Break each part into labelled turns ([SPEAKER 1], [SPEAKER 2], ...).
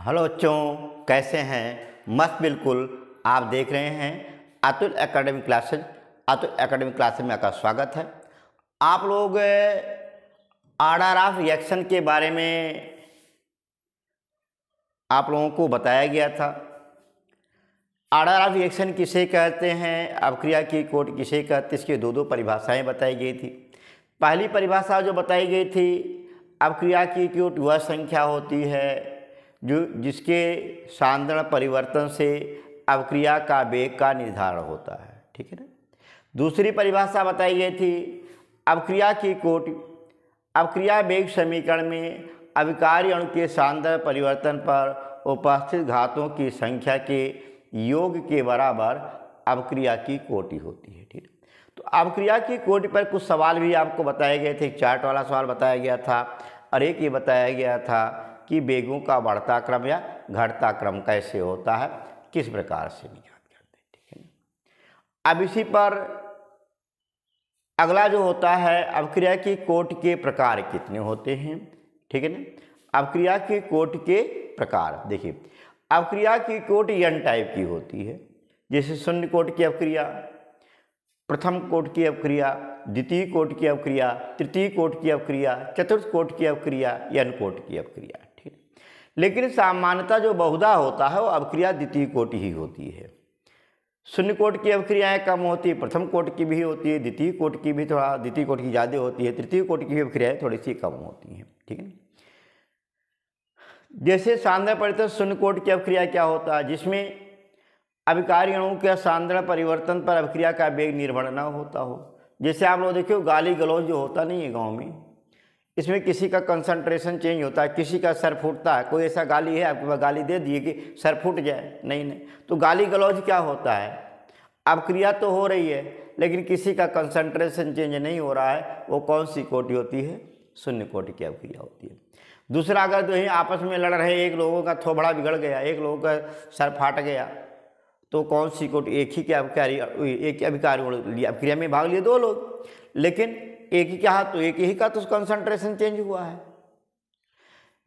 [SPEAKER 1] Hello बच्चों, कैसे हैं? मस्त बिल्कुल। आप देख रहे हैं Atul academic classes. Atul academic classes में आपका स्वागत है। आप लोग ऑर्डर ऑफ रिएक्शन के बारे में आप लोगों को बताया गया था। ऑर्डर ऑफ रिएक्शन किसे कहते हैं, अपक्रिया की कोटि किसे कहते हैं, इसकी दो परिभाषाएं बताई गई थी। पहली परिभाषा जो बताई गई थी, अपक्रिया की कोटि वह संख्या होती है जिसके सांद्रण परिवर्तन से अपक्रिया का वेग का निर्धारण होता है। ठीक है ना। दूसरी परिभाषा बताई गई थी, अपक्रिया की कोटि अपक्रिया वेग समीकरण में अभिकारी अणु के सांद्रण परिवर्तन पर उपस्थित घातों की संख्या के योग के बराबर अपक्रिया की कोटि होती है। ठीक है। तो अपक्रिया की कोटि पर कुछ सवाल भी आपको बताए गए थे। एक चार्ट वाला सवाल बताया गया था और एक ये बताया गया था कि वेगों का बढ़ता क्रम या घटता क्रम कैसे होता है, किस प्रकार से निकाल करते हैं। ठीक है ना। अब इसी पर अगला जो होता है, अपक्रिया की कोटि के प्रकार कितने होते हैं। ठीक है ना। अपक्रिया की कोटि के प्रकार देखिए, अपक्रिया की कोटि n टाइप की होती है, जैसे शून्य कोटि की अपक्रिया, प्रथम कोटि की अपक्रिया, द्वितीय कोटि की अपक्रिया, तृतीय कोटि की अपक्रिया, चतुर्थ कोटि की अपक्रिया, n कोटि की अपक्रिया। ठीक। लेकिन सामान्यतः जो बहुधा होता है वो अपक्रिया द्वितीय कोटि ही होती है। शून्य कोटि की अपक्रियाएं कम होती है, प्रथम कोटि की भी होती है, द्वितीय कोटि की भी थोड़ा द्वितीय कोटि की ज़्यादा होती है, तृतीय कोटि की अपक्रियाएं थोड़ी सी कम होती हैं। ठीक है। जैसे सांद्रण परिवर्तन शून्य कोटि की अपक्रिया क्या होता है, जिसमें अभिकारी अणुओं के सांद्रण परिवर्तन पर अपक्रिया का वेग निर्भर न होता हो। जैसे आप लोग देखिए गाली गलौज जो होता नहीं है गांव में, इसमें किसी का कंसंट्रेशन चेंज होता है, किसी का सर फूटता है। कोई ऐसा गाली है आपके पास, गाली दे दिए कि सर फूट जाए, नहीं। तो गाली गलौज क्या होता है, अपक्रिया तो हो रही है लेकिन किसी का कंसंट्रेशन चेंज नहीं हो रहा है। वो कौन सी कोटि होती है? शून्य कोटि की अपक्रिया होती है। दूसरा, अगर दो ही आपस में लड़ रहे, एक लोगों का थोबड़ा बिगड़ गया, एक लोगों का सर फाट गया, तो कौन सी कोटि? एक ही के अभिकारी, एक अभिकारी अपक्रिया में भाग लिए दो लोग, लेकिन एक ही का तो एक ही का तो कंसंट्रेशन चेंज हुआ है।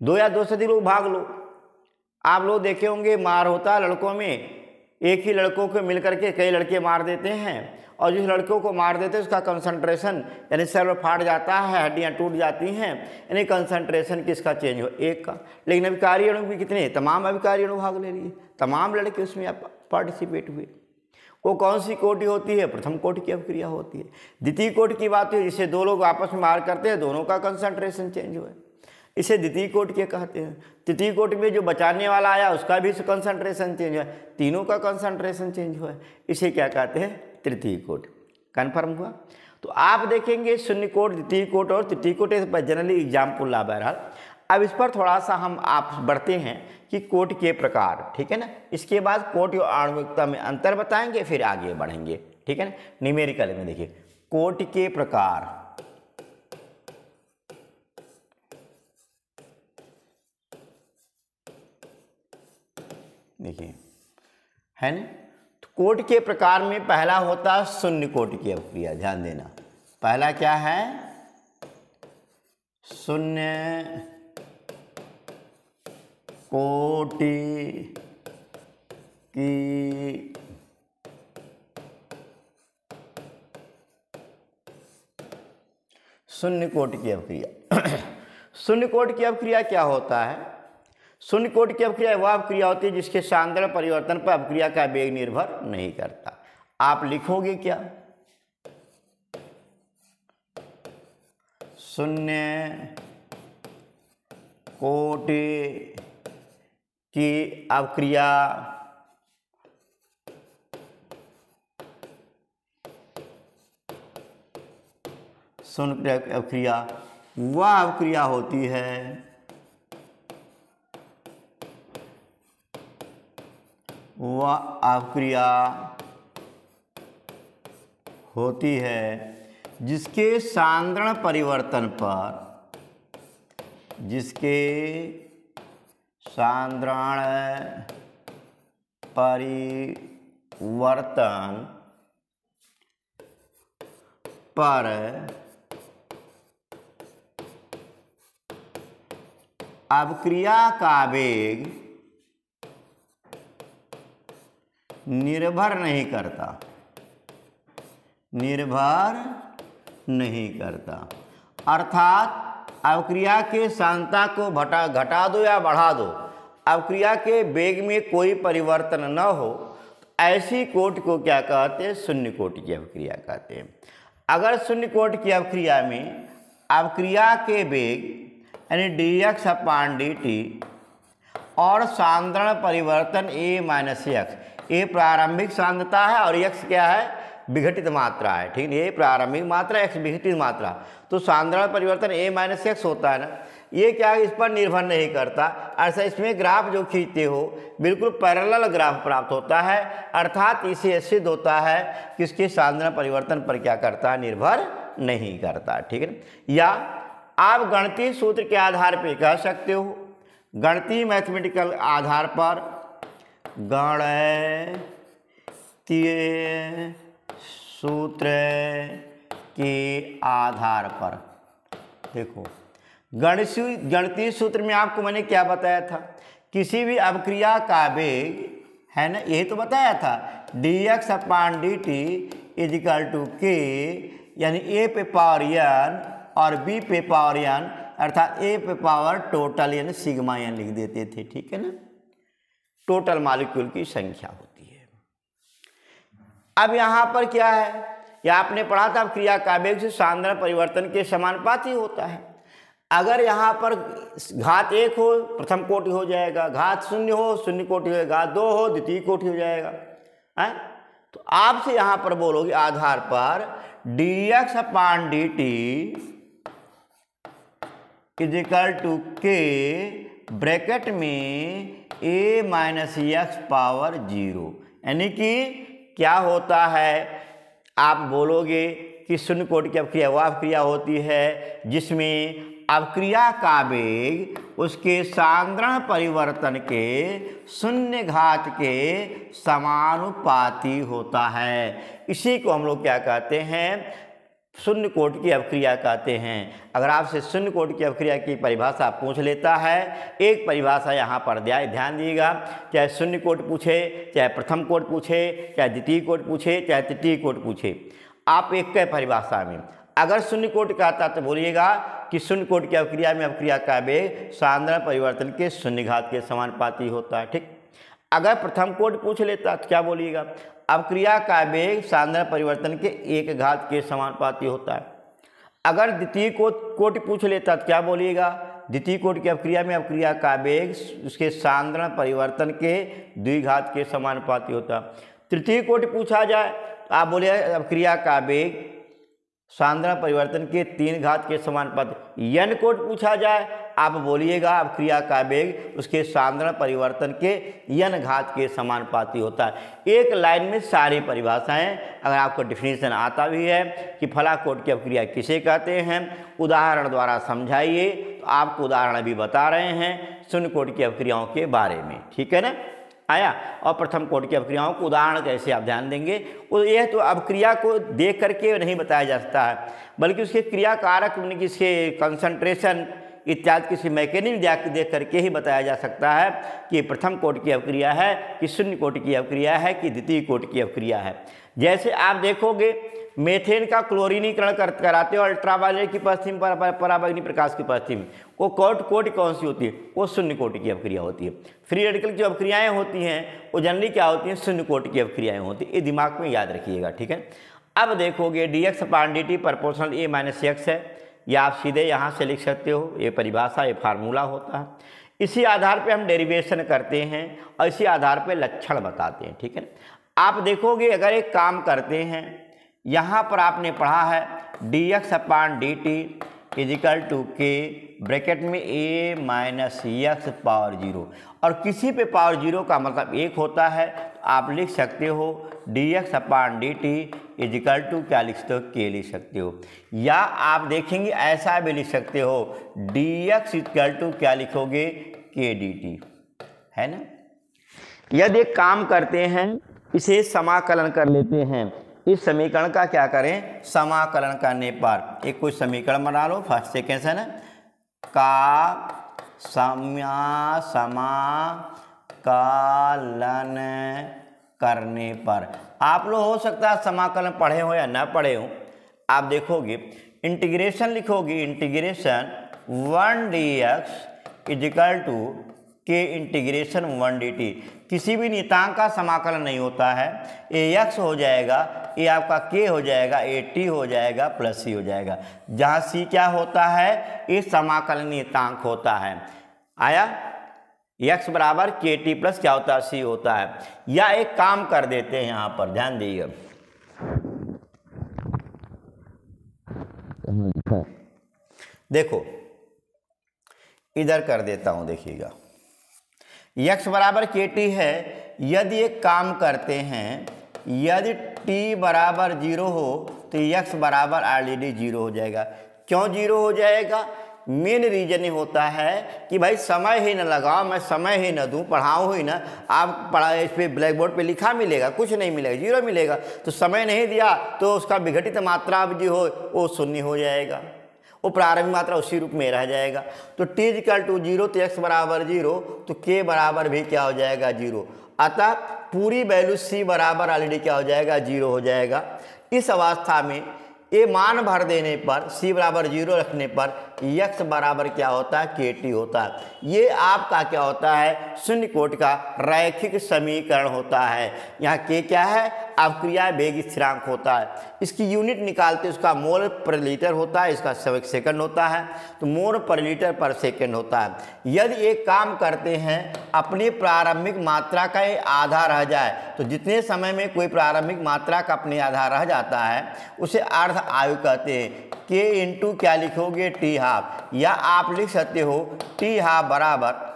[SPEAKER 1] दो या दो से अधिक लोग भाग लो। आप लोग देखे होंगे मार होता है लड़कों में, एक ही लड़कों को मिलकर के कई लड़के मार देते हैं, और जिस लड़कों को मार देते हैं उसका कंसंट्रेशन यानी सर फाट जाता है, हड्डियां टूट जाती हैं, यानी कंसंट्रेशन किसका चेंज हो? एक का। लेकिन अभिकारी अणु भी कितने? तमाम अभिकारी अणु भाग ले रही है, तमाम लड़के उसमें पार्टिसिपेट हुए। वो कौन सी कोटि होती है? प्रथम कोटि की अपक्रिया होती है। द्वितीय कोटि की बात है, जिसे दो लोग आपस में मार करते हैं, दोनों का कंसंट्रेशन चेंज हुआ है, इसे द्वितीय कोटि के कहते हैं। तृतीय कोटि में जो बचाने वाला आया उसका भी कंसंट्रेशन चेंज हुआ, तीनों का कंसंट्रेशन चेंज हुआ है, इसे क्या कहते हैं? तृतीय कोटि। कन्फर्म हुआ? तो आप देखेंगे शून्य कोटि, द्वितीय कोटि और तृतीय कोटि पर जनरली एग्जाम्पल ला बहरहाल। अब इस पर थोड़ा सा हम आप बढ़ते हैं कि कोटि के प्रकार। ठीक है ना। इसके बाद कोटि और आणविकता में अंतर बताएंगे, फिर आगे बढ़ेंगे। ठीक है ना। न्यूमेरिकल में देखिए कोटि के प्रकार। देखिए है ना। तो कोटि के प्रकार में पहला होता है शून्य कोटि की अपक्रिया। ध्यान देना, पहला क्या है? शून्य कोटि की शून्य कोटि की अपक्रिया। शून्य कोटि की अपक्रिया क्या होता है? शून्य कोटि की अपक्रिया वह अपक्रिया होती है जिसके सांद्रण परिवर्तन पर अपक्रिया का वेग निर्भर नहीं करता। आप लिखोगे क्या? शून्य कोटि की अपक्रिया शून्य अपक्रिया वह अपक्रिया होती है जिसके सांद्रण परिवर्तन पर अपक्रिया का वेग निर्भर नहीं करता, निर्भर नहीं करता। अर्थात अवक्रिया के सांद्रता को घटा दो या बढ़ा दो, अवक्रिया के वेग में कोई परिवर्तन न हो, ऐसी कोटि को क्या कहते हैं? शून्य कोटि की अवक्रिया कहते हैं। अगर शून्य कोटि की अवक्रिया में अवक्रिया के वेग यानी dx अपान dt और सांद्रण परिवर्तन a माइनस एक्स, ए प्रारंभिक सांद्रता है और x क्या है? विघटित मात्रा है, ठीक है। ये प्रारंभिक मात्रा, x विघटित मात्रा, तो सांद्रण परिवर्तन a माइनस एक्स होता है ना। ये क्या है? इस पर निर्भर नहीं करता। ऐसा इसमें ग्राफ जो खींचते हो बिल्कुल पैरेलल ग्राफ प्राप्त होता है, अर्थात इसे सिद्ध होता है कि इसके सांद्रण परिवर्तन पर क्या करता है? निर्भर नहीं करता, ठीक है। या आप गणितीय सूत्र के आधार पर कह सकते हो, गणितीय मैथमेटिकल आधार पर, गणितीय सूत्र के आधार पर देखो, गणितीय सूत्र में आपको मैंने क्या बताया था? किसी भी अवक्रिया का वेग है ना, यही तो बताया था, dx upon dt equal to k, यानी a पे पावर n और b पे पावर n, अर्थात a पे पावर टोटल यानी सिग्मा n लिख देते थे, ठीक है ना। टोटल मॉलिक्यूल की संख्या होती है। अब यहाँ पर क्या है? यह आपने पढ़ा था, क्रिया का वेग से सांद्रण परिवर्तन के समानुपाती होता है। अगर यहाँ पर घात 1 हो, प्रथम कोटि हो जाएगा, घात 0 हो, शून्य कोटि हो जाएगा, घात 2 हो, द्वितीय कोटि हो जाएगा, है। तो आपसे यहाँ पर बोलोगे आधार पर dx upon dt equal to k bracket में a माइनस एक्स पावर 0, यानी कि क्या होता है? आप बोलोगे कि शून्य कोटि की अवक्रिया वह अवक्रिया होती है जिसमें अवक्रिया का वेग उसके सांद्रण परिवर्तन के शून्य घात के समानुपाती होता है। इसी को हम लोग क्या कहते हैं? शून्य कोटि की अवक्रिया कहते हैं। अगर आपसे शून्य कोटि की अवक्रिया की परिभाषा पूछ लेता है, एक परिभाषा यहाँ पर ध्यान दीजिएगा, चाहे शून्य कोटि पूछे, चाहे प्रथम कोटि पूछे, चाहे द्वितीय कोटि पूछे, चाहे तृतीय कोटि पूछे, आप एक के परिभाषा में अगर शून्य कोटि कहता तो बोलिएगा कि शून्य कोटि की अवक्रिया में अवक्रिया का वेग सांद्रण परिवर्तन के शून्य घात के समानुपाती होता है, ठीक। अगर प्रथम कोटि पूछ लेता तो क्या बोलिएगा? अवक्रिया का वेग सांद्रण परिवर्तन के 1 घात के समानुपाती होता है। अगर द्वितीय कोटि पूछ लेता तो क्या बोलिएगा? द्वितीय कोटि की अवक्रिया में अवक्रिया का वेग उसके सांद्रण परिवर्तन के 2 घात के समानुपाती होता है। तृतीय कोटि पूछा जाए तो आप बोलिए अवक्रिया का वेग सांद्रण परिवर्तन के 3 घात के समानुपाती। n कोटि पूछा जाए आप बोलिएगा अवक्रिया का वेग उसके सांद्रण परिवर्तन के n घात के समानुपाती होता है। एक लाइन में सारी परिभाषाएं, अगर आपको डिफिनीशन आता भी है कि फला कोटि की अवक्रिया किसे कहते हैं, उदाहरण द्वारा समझाइए, तो आपको उदाहरण भी बता रहे हैं शून्य कोटि की अवक्रियाओं के बारे में, ठीक है ना, आया। और प्रथम कोटि की अवक्रियाओं को उदाहरण कैसे आप ध्यान देंगे, वो यह तो अवक्रिया को देख करके नहीं बताया जा सकता है, बल्कि उसके क्रिया कारक, इसके कंसंट्रेशन इत्यादि किसी मैकेनिज्म देख करके ही बताया जा सकता है कि प्रथम कोटि की अवक्रिया है, कि शून्य कोटि की अवक्रिया है, कि द्वितीय कोटि की अवक्रिया है। जैसे आप देखोगे मेथेन का क्लोरीनीकरण कराते हो अल्ट्रावायलेट की उपस्थिति में, पराबैंगनी प्रकाश की उपस्थिति में, वो कोटि कौन सी होती है? वो शून्य कोटि की अवक्रिया होती है। फ्री रेडिकल जो अवक्रियाएं होती हैं वो जनरली क्या होती हैं? शून्य कोटि की अवक्रियाएं होती हैं। ये दिमाग में याद रखिएगा, ठीक है। अब देखोगे dx upon dt proportional a minus x है, या आप सीधे यहाँ से लिख सकते हो, ये परिभाषा, ये फार्मूला होता है। इसी आधार पर हम डेरिवेशन करते हैं और इसी आधार पर लक्षण बताते हैं, ठीक है। आप देखोगे अगर एक काम करते हैं, यहाँ पर आपने पढ़ा है dx upon dt equal to k bracket में a माइनस एक्स पावर 0, और किसी पे पावर 0 का मतलब 1 होता है, तो आप लिख सकते हो dx upon dt equal to क्या लिख सकते हो? k लिख सकते हो। या आप देखेंगे ऐसा भी लिख सकते हो dx इजिकल टू क्या लिखोगे? k dt, है ना। यदि एक काम करते हैं, इसे समाकलन कर लेते हैं, इस समीकरण का क्या करें? समाकलन करने पर एक कोई समीकरण बना लो, फर्स्ट सेकेंड है ना, का समाकलन करने पर। आप लोग हो सकता है समाकलन पढ़े हो या ना पढ़े हो, आप देखोगे इंटीग्रेशन लिखोगे, इंटीग्रेशन 1 dx इजिकल टू के इंटीग्रेशन 1 dt। किसी भी नियतांक का समाकलन नहीं होता है, ए एक्स हो जाएगा, ए आपका के हो जाएगा, ए टी हो जाएगा, प्लस सी हो जाएगा। जहाँ सी क्या होता है, ये समाकलन नियतांक होता है। आया, एक्स बराबर के टी प्लस क्या होता है, सी होता है। या एक काम कर देते हैं, यहाँ पर ध्यान दीजिए, देखो इधर कर देता हूँ, देखिएगा x बराबर के टी है। यदि एक काम करते हैं, यदि t बराबर 0 हो तो x बराबर ऑलरेडी 0 हो जाएगा। क्यों 0 हो जाएगा? मेन रीजन ये होता है कि भाई समय ही न लगाओ, मैं समय ही न दूं, पढ़ाऊँ ही ना। आप पढ़ा इस पर ब्लैक बोर्ड पर लिखा मिलेगा, कुछ नहीं मिलेगा, 0 मिलेगा। तो समय नहीं दिया तो उसका विघटित मात्रा जो हो वो शून्य हो जाएगा, वो प्रारंभिक मात्रा उसी रूप में रह जाएगा। तो t इक्वल टू 0 तो x बराबर 0, तो k बराबर भी क्या हो जाएगा, 0। अतः पूरी वैल्यू c बराबर ऑलरेडी क्या हो जाएगा, 0 हो जाएगा। इस अवस्था में ये मान भर देने पर, c बराबर 0 रखने पर x बराबर क्या होता है, kt होता है। ये आपका क्या होता है, शून्य कोटि का रैखिक समीकरण होता है। यहाँ k क्या है, अपक्रिया वेग स्थिरांक होता है। इसकी यूनिट निकालते उसका मोल पर लीटर होता है, इसका सेकंड होता है, तो मोल पर लीटर पर सेकंड होता है। यदि एक काम करते हैं, अपनी प्रारंभिक मात्रा का ये आधा रह जाए, तो जितने समय में कोई प्रारंभिक मात्रा का अपने आधा रह जाता है उसे अर्ध आयु कहते हैं। k इंटू क्या लिखोगे, टी हाफ, या आप लिख सकते हो टी हाफ बराबर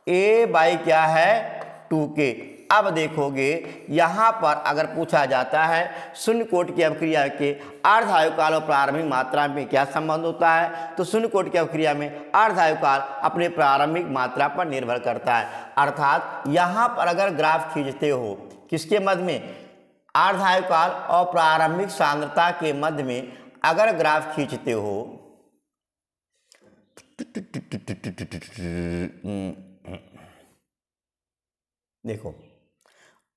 [SPEAKER 1] a बाई क्या है, 2k। अब देखोगे यहाँ पर अगर पूछा जाता है शून्य कोटि की अवक्रिया के अर्ध आयुकाल और प्रारंभिक मात्रा में क्या संबंध होता है, तो शून्य कोटि की अवक्रिया में अर्ध आयुकाल अपने प्रारंभिक मात्रा पर निर्भर करता है। अर्थात यहाँ पर अगर ग्राफ खींचते हो किसके मध्य में, अर्ध आयुकाल और प्रारंभिक सांद्रता के मध्य में अगर ग्राफ खींचते हो, देखो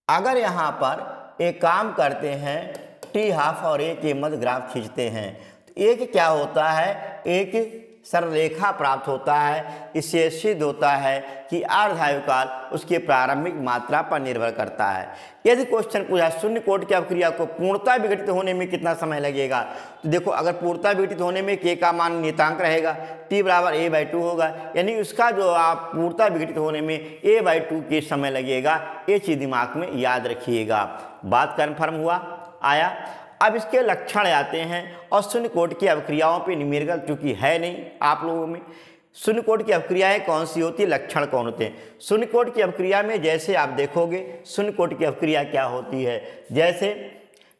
[SPEAKER 1] अगर यहाँ पर एक काम करते हैं, टी हाफ और ए के मध्य ग्राफ खींचते हैं, तो एक क्या होता है, एक सरलरेखा प्राप्त होता है। इससे सिद्ध होता है कि अर्ध आयुकाल उसके प्रारंभिक मात्रा पर निर्भर करता है। यदि क्वेश्चन पूछा शून्य कोटि की अवक्रिया को पूर्णतः विघटित होने में कितना समय लगेगा, तो देखो अगर पूर्णतः विघटित होने में k का मान नियतांक रहेगा, t बराबर a/2 होगा, यानी उसका जो आप पूर्णतः विघटित होने में a/2 के समय लगेगा। ये चीज़ दिमाग में याद रखिएगा। बात कन्फर्म हुआ, आया। अब इसके लक्षण आते हैं, और शून्य कोटि की अवक्रियाओं पे न्यूमेरिकल चूंकि है नहीं आप लोगों में, शून्य कोटि की अवक्रियाएं कौन सी होती है, लक्षण कौन होते हैं। शून्य कोटि की अवक्रिया में जैसे आप देखोगे शून्य कोटि की अवक्रिया क्या होती है, जैसे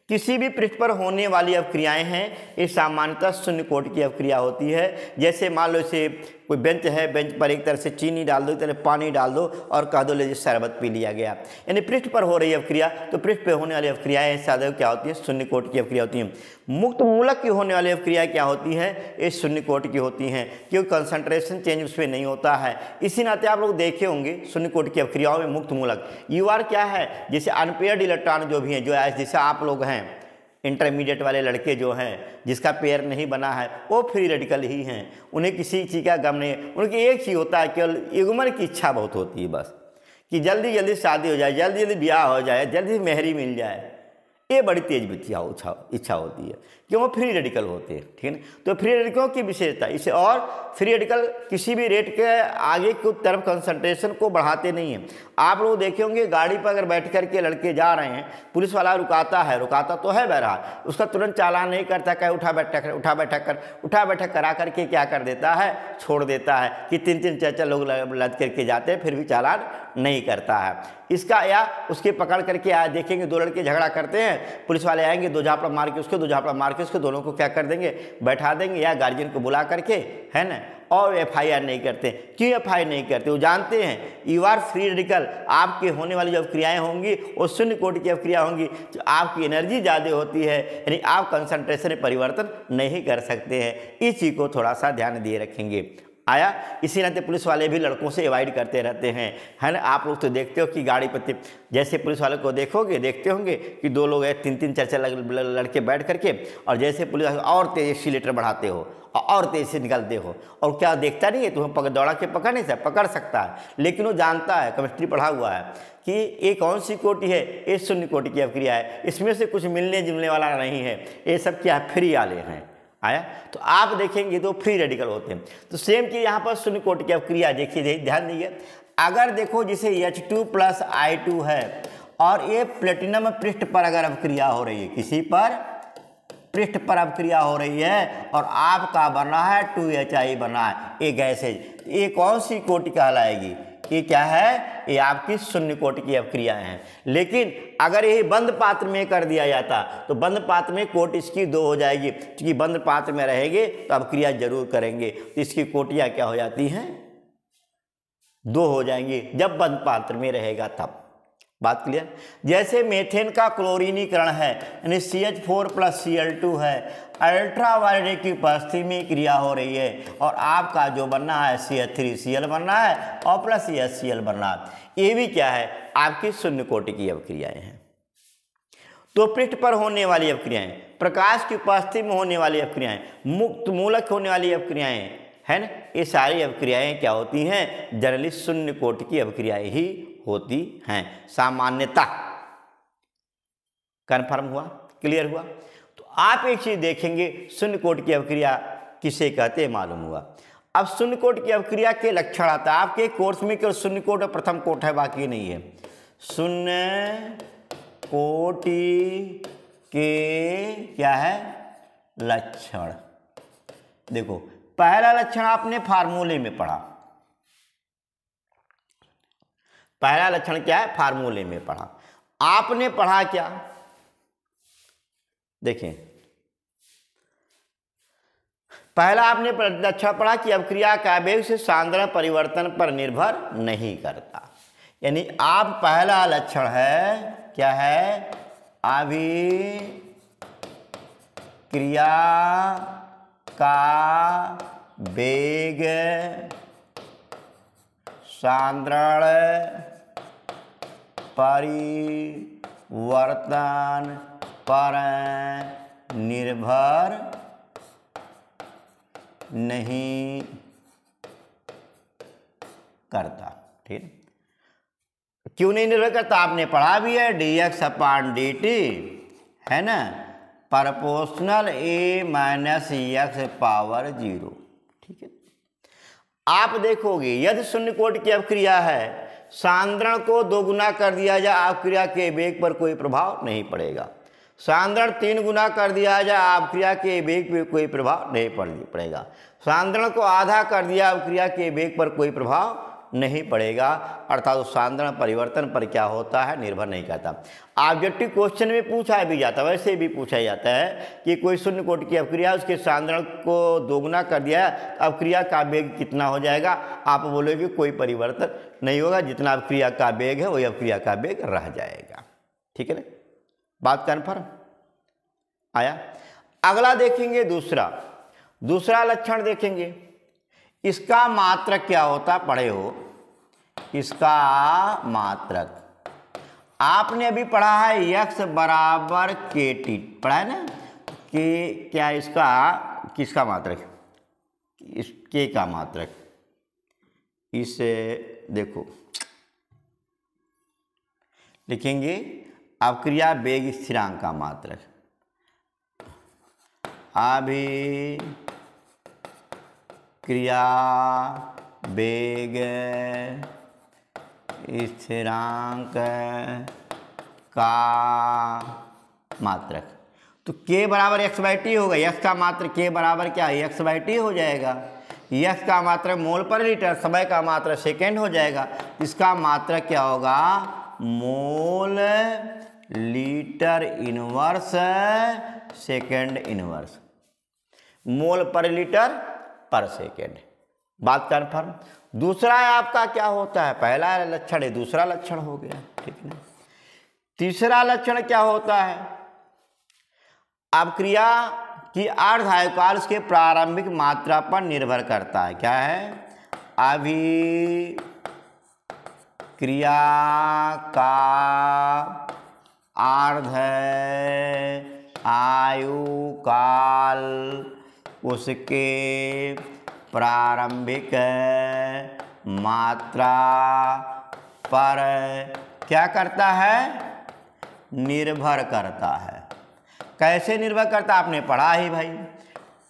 [SPEAKER 1] किसी भी पृष्ठ पर होने वाली अवक्रियाएं हैं, ये सामान्यतः शून्य कोटि की अवक्रिया होती है। जैसे मान लो इसे कोई बेंच है, बेंच पर एक तरह से चीनी डाल दो, एक तरह पानी डाल दो और कह दो ले शरबत पी लिया गया, यानी पृष्ठ पर हो रही अवक्रिया। तो पृष्ठ पर होने वाली अवक्रियाएं साधारण क्या होती है, शून्य कोटि की अवक्रिया होती हैं। मुक्त मूलक की होने वाली अवक्रिया क्या होती है, ये शून्य कोटि की होती हैं, क्योंकि कंसंट्रेशन चेंज उसमें नहीं होता है। इसी नाते आप लोग देखे होंगे शून्य कोटि की अवक्रियाओं में मुक्त मूलक UR क्या है, जैसे अनपेयर्ड इलेक्ट्रॉन जो भी हैं, जो जैसे आप लोग हैं इंटरमीडिएट वाले लड़के जो हैं जिसका पेयर नहीं बना है, वो फ्री रेडिकल ही हैं, उन्हें किसी चीज़ का गम नहीं है। उनकी एक चीज़ होता है, केवल युग्मन की इच्छा बहुत होती है, बस कि जल्दी जल्दी शादी हो जाए, जल्दी जल्दी ब्याह हो जाए, जल्दी मेहरी मिल जाए। ये बड़ी तेज इच्छा होती है, क्यों, वो फ्री रेडिकल होते हैं, ठीक है ना। तो फ्री रेडिकलों की विशेषता इसे, और फ्री रेडिकल किसी भी रेट के आगे की तरफ कंसंट्रेशन को बढ़ाते नहीं हैं। आप लोग देखे होंगे गाड़ी पर अगर बैठ कर के लड़के जा रहे हैं, पुलिस वाला रुकाता तो है बहरहाल, उसका तुरंत चालान नहीं करता, कहे उठा बैठक करा करके क्या कर देता है, छोड़ देता है कि 3-3 4-4 लोग लद करके जाते हैं, फिर भी चालान नहीं करता है इसका। या उसके पकड़ करके आया, देखेंगे 2 लड़के झगड़ा करते हैं, पुलिस वाले आएंगे, 2 झापड़ा मार के उसको, 2 झापड़ा मार के उसको, दोनों को क्या कर देंगे, बैठा देंगे, या गार्जियन को बुला करके, है ना, और FIR नहीं करते। क्यों FIR नहीं करते, वो जानते हैं UR फ्री रेडिकल आपके होने वाली जो अवक्रियाएँ होंगी वो शून्य कोटि की अवक्रिया होंगी, तो आपकी एनर्जी ज़्यादा होती है, यानी आप कंसंट्रेशन में परिवर्तन नहीं कर सकते हैं। इस चीज़ को थोड़ा सा ध्यान दिए रखेंगे। आया। इसी नाते पुलिस वाले भी लड़कों से अवॉइड करते रहते हैं, है ना। आप लोग तो देखते हो कि गाड़ी पर जैसे पुलिस वाले को देखोगे, देखते होंगे कि दो लोग हैं, तीन तीन चार चार लड़के बैठ करके, और जैसे पुलिस और तेज एक्सीलेटर बढ़ाते हो और तेज से निकलते हो, और क्या देखता नहीं है तुम्हें दौड़ा के पकड़ नहीं सकता, पकड़ सकता है, लेकिन वो जानता है, केमिस्ट्री पढ़ा हुआ है कि ये कौन सी कोटि है, ये शून्य कोटि की अभिक्रिया है, इसमें से कुछ मिलने जुलने वाला नहीं है, ये सब क्या है, फ्री वाले हैं। आया। तो आप देखेंगे तो फ्री रेडिकल होते हैं। तो सेम चीज यहाँ पर शून्य कोटि की अभिक्रिया, देखिए ध्यान दीजिए, अगर देखो जिसे H2 + I2 है और ये प्लेटिनम पृष्ठ पर अगर अभिक्रिया हो रही है, किसी पर पृष्ठ पर अभिक्रिया हो रही है और आपका बना है 2HI बना है, ये गैस है, ये कौन सी कोटि कहलाएगी, ये क्या है, ये आपकी शून्य कोटि की अभिक्रियाएं हैं। लेकिन अगर यही बंद पात्र में कर दिया जाता तो बंद पात्र में कोटि इसकी 2 हो जाएगी, क्योंकि बंद पात्र में रहेंगे तो अभिक्रिया जरूर करेंगे, तो इसकी कोटियां क्या हो जाती हैं, 2 हो जाएंगी, जब बंद पात्र में रहेगा तब। बात क्लियर। जैसे मेथेन का क्लोरीनीकरण है, यानी CH4 + Cl2 है, अल्ट्रावायलेट की उपस्थिति में क्रिया हो रही है और आपका जो बनना है CH3Cl बनना है और प्लस HCl बनना है, ये भी क्या है, आपकी शून्य कोटि की अभिक्रियाएं हैं। तो पृष्ठ पर होने वाली अभिक्रियाएं, प्रकाश की उपस्थिति में होने वाली अभिक्रियाएं, मुक्त मूलक होने वाली अभिक्रियाएं, है ना, ये सारी अभिक्रियाएं क्या होती हैं, जनरली शून्य कोटि की अभिक्रियाएं ही होती हैं, सामान्यता। कन्फर्म हुआ, क्लियर हुआ। तो आप एक चीज देखेंगे, शून्य कोटि की अभिक्रिया किसे कहते हैं मालूम हुआ। अब शून्य कोटि की अभिक्रिया के लक्षण आता है आपके कोर्स में, केवल शून्य कोटि और प्रथम कोटि है, बाकी नहीं है। शून्य कोटि के क्या है, लक्षण। देखो पहला लक्षण आपने फार्मूले में पढ़ा, पहला लक्षण क्या है, फार्मूले में पढ़ा। आपने पढ़ा क्या, देखें, पहला आपने लक्षण पढ़ा कि अभिक्रिया का वेग से सांद्रण परिवर्तन पर निर्भर नहीं करता, यानी आप पहला लक्षण है क्या है, अभिक्रिया का वेग सांद्रण परिवर्तन पर निर्भर नहीं करता। ठीक, क्यों नहीं निर्भर करता, आपने पढ़ा भी है, dx/dt है ना, प्रोपोर्शनल A - x⁻0। ठीक है। आप देखोगे यदि शून्य कोटि की अभिक्रिया है, सांद्रण को 2 गुना कर दिया जाए, अभिक्रिया के वेग पर कोई प्रभाव नहीं पड़ेगा। सांद्रण 3 गुना कर दिया जाए, अभिक्रिया के वेग पर कोई प्रभाव नहीं पड़ेगा। सांद्रण को आधा कर दिया, अभिक्रिया के वेग पर कोई प्रभाव नहीं पड़ेगा, अर्थात सांद्रण परिवर्तन पर क्या होता है, निर्भर नहीं करता। ऑब्जेक्टिव क्वेश्चन में पूछा भी जाता है, वैसे भी पूछा जाता है कि कोई शून्य कोटि की अभिक्रिया, उसके सांद्रण को 2 गुना कर दिया, अभिक्रिया का वेग कितना हो जाएगा, आप बोलोगे कोई परिवर्तन नहीं होगा, जितना अभिक्रिया का वेग है वही अभिक्रिया का वेग रह जाएगा। ठीक है ना, बात कन्फर्म आया। अगला देखेंगे दूसरा लक्षण देखेंगे, इसका मात्रक क्या होता, पढ़े हो, इसका मात्रक आपने अभी पढ़ा है, x = kT पढ़ा है ना, कि क्या इसका किसका मात्रक, इस k का मात्रक, इसे देखो लिखेंगे अभिक्रिया वेग स्थिरांक का मात्रक, अभिक्रिया वेग स्थिरांक का मात्रक। तो k = x/t होगा, x का मात्रक k बराबर क्या है, x/t हो जाएगा। x का मात्रक मोल पर लीटर, समय का मात्रक सेकेंड हो जाएगा। इसका मात्रक क्या होगा, mole litre inverse second inverse, mole per litre पर सेकेंड। बात कन्फर्म। दूसरा है आपका क्या होता है, पहला लक्षण है, दूसरा लक्षण हो गया। ठीक है। तीसरा लक्षण क्या होता है, अभिक्रिया की अर्ध आयुकाल के प्रारंभिक मात्रा पर निर्भर करता है। क्या है, अभिक्रिया का अर्ध आयु काल उसके प्रारंभिक मात्रा पर क्या करता है? निर्भर करता है। कैसे निर्भर करता? आपने पढ़ा ही भाई,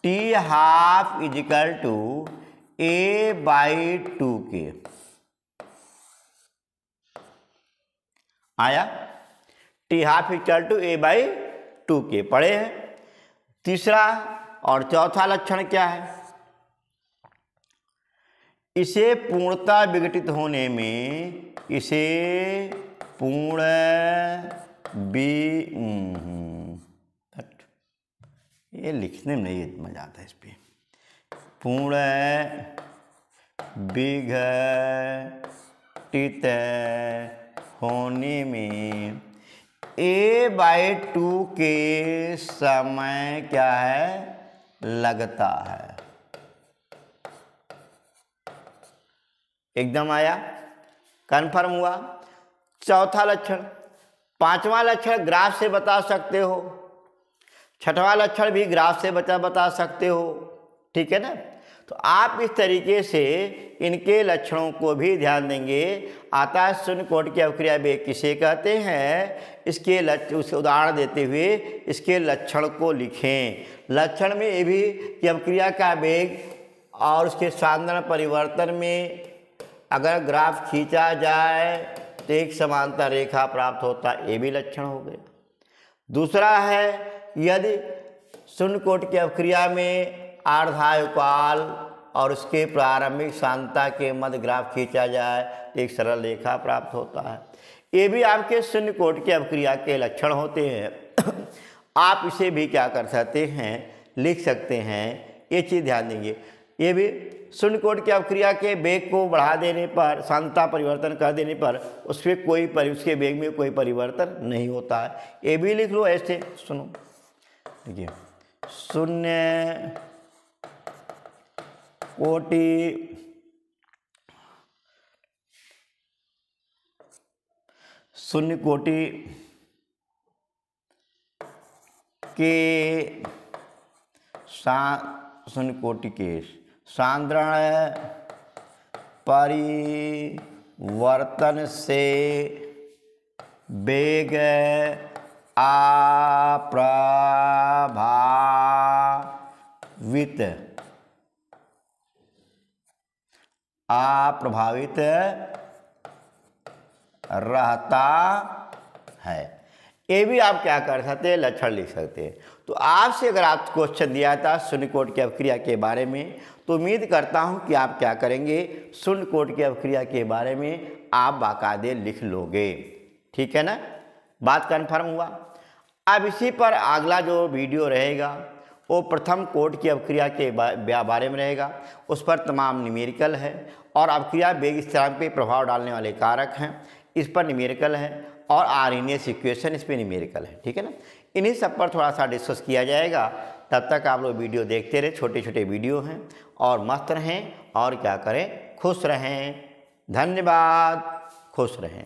[SPEAKER 1] T½ इजिकल टू A/2K आया। T½ इक्वल टू A/2K पढ़े हैं। तीसरा और चौथा लक्षण क्या है? इसे पूर्णता विघटित होने में, इसे पूर्ण ये लिखने में नहीं मजा आता इस पे, पूर्ण विघटित होने में A/2 के समय क्या है? लगता है। एकदम आया, कन्फर्म हुआ। चौथा लक्षण, पांचवा लक्षण ग्राफ से बता सकते हो, छठवां लक्षण भी ग्राफ से बता सकते हो, ठीक है ना। तो आप इस तरीके से इनके लक्षणों को भी ध्यान देंगे। आता है शून्य कोटि की अवक्रिया वेग किसे कहते हैं, इसके उसे उदाहरण देते हुए इसके लक्षण को लिखें। लक्षण में ये भी कि अवक्रिया का वेग और उसके सांद्रण परिवर्तन में अगर ग्राफ खींचा जाए तो एक समांतर रेखा प्राप्त होता है, ये भी लक्षण हो गए। दूसरा है, यदि शून्य कोटि की अवक्रिया में अर्धायु काल और उसके प्रारंभिक सांद्रता के मध्य ग्राफ खींचा जाए तो एक सरल रेखा प्राप्त होता है। ये भी आपके शून्य कोटि की अवक्रिया के लक्षण होते हैं। आप इसे भी क्या कर सकते हैं, लिख सकते हैं। ये चीज़ ध्यान देंगे। ये भी शून्य कोटि की अवक्रिया के वेग को बढ़ा देने पर, सांद्रता परिवर्तन कर देने पर उसके वेग में कोई परिवर्तन नहीं होता है। ये भी लिख लो ऐसे, सुनो देखिए, शून्य कोटि के सांद्रण परिवर्तन से वेग अप्रभावित रहता है। ये भी आप क्या कर सकते हैं, लक्षण लिख सकते हैं। तो आपसे अगर आप क्वेश्चन दिया था शून्य कोटि की अवक्रिया के बारे में, तो उम्मीद करता हूं कि आप क्या करेंगे, शून्य कोटि की अवक्रिया के बारे में आप बाकायदे लिख लोगे, ठीक है ना। बात कन्फर्म हुआ। अब इसी पर अगला जो वीडियो रहेगा वो प्रथम कोटि की अवक्रिया के बारे में रहेगा। उस पर तमाम न्यूमेरिकल है और अवक्रिया वेग स्थिरांक पे प्रभाव डालने वाले कारक हैं, इस पर न्यूमेरिकल है, और आर्हेनियस इक्वेशन इस पर न्यूमेरिकल है, ठीक है ना। इन्हीं सब पर थोड़ा सा डिस्कस किया जाएगा। तब तक आप लोग वीडियो देखते रहे, छोटे छोटे वीडियो हैं, और मस्त रहें और क्या करें, खुश रहें। धन्यवाद, खुश रहें।